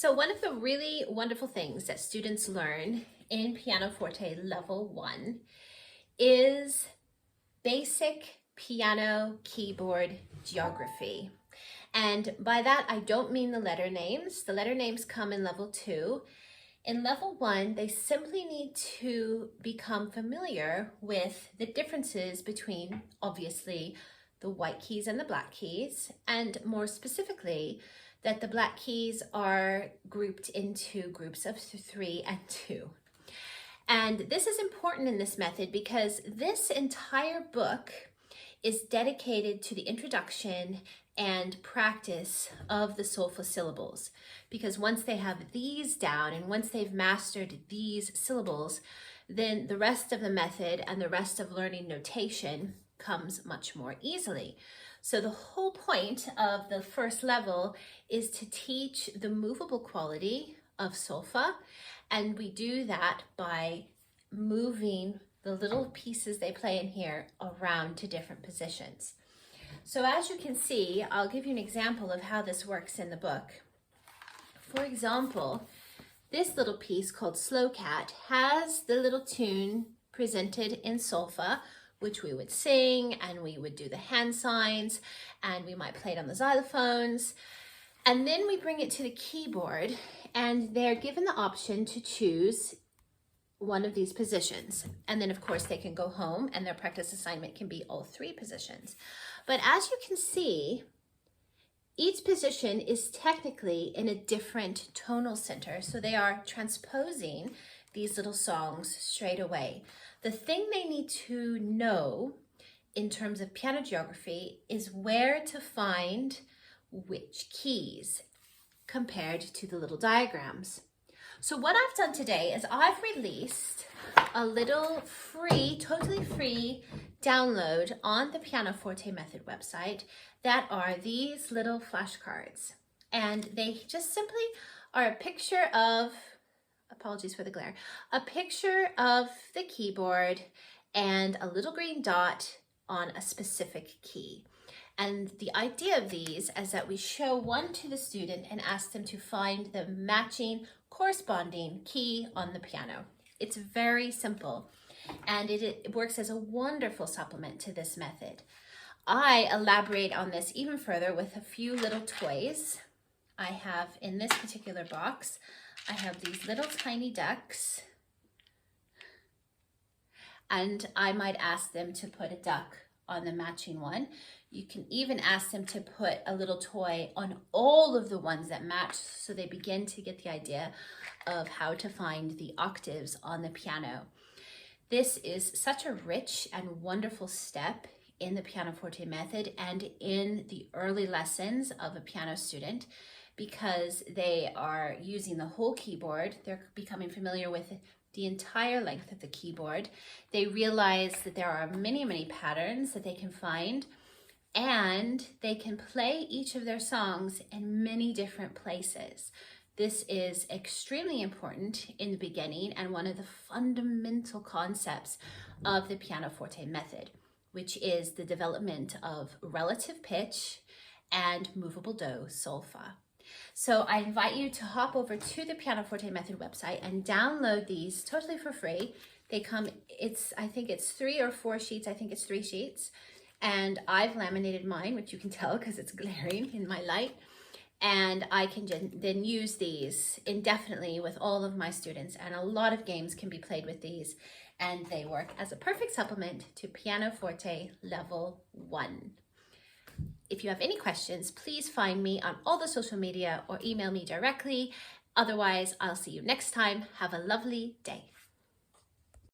So one of the really wonderful things that students learn in pianoforte level 1 is basic piano keyboard geography. And by that, I don't mean the letter names. The letter names come in level 2. In level 1, they simply need to become familiar with the differences between, obviously, the white keys and the black keys, and more specifically, that the black keys are grouped into groups of 3 and 2. And this is important in this method because this entire book is dedicated to the introduction and practice of the solfa syllables. Because once they have these down and once they've mastered these syllables, then the rest of the method and the rest of learning notation comes much more easily. So the whole point of the first level is to teach the movable quality of solfa, and we do that by moving the little pieces they play in here around to different positions. So as you can see, I'll give you an example of how this works in the book. For example, this little piece called Slow Cat has the little tune presented in solfa, which we would sing, and we would do the hand signs, and we might play it on the xylophones. And then we bring it to the keyboard, and they're given the option to choose one of these positions. And then of course they can go home and their practice assignment can be all 3 positions. But as you can see, each position is technically in a different tonal center. So they are transposing these little songs straight away. The thing they need to know in terms of piano geography is where to find which keys compared to the little diagrams. So what I've done today is I've released a little free, totally free download on the Pianoforte Method website that are these little flashcards. And they just simply are a picture of, apologies for the glare, a picture of the keyboard and a little green dot on a specific key. And the idea of these is that we show one to the student and ask them to find the matching corresponding key on the piano. It's very simple, and it works as a wonderful supplement to this method. I elaborate on this even further with a few little toys. I have in this particular box, I have these little tiny ducks, and I might ask them to put a duck on the matching one. You can even ask them to put a little toy on all of the ones that match, so they begin to get the idea of how to find the octaves on the piano. This is such a rich and wonderful step in the pianoforte method and in the early lessons of a piano student, because they are using the whole keyboard. They're becoming familiar with the entire length of the keyboard. They realize that there are many, many patterns that they can find, and they can play each of their songs in many different places. This is extremely important in the beginning and one of the fundamental concepts of the pianoforte method, which is the development of relative pitch and movable do solfa. So I invite you to hop over to the Pianoforte Method website and download these totally for free. They come, I think it's 3 or 4 sheets. I think it's 3 sheets. And I've laminated mine, which you can tell because it's glaring in my light. And I can then use these indefinitely with all of my students. And a lot of games can be played with these. And they work as a perfect supplement to Pianoforte Level 1. If you have any questions, please find me on all the social media or email me directly. Otherwise, I'll see you next time. Have a lovely day.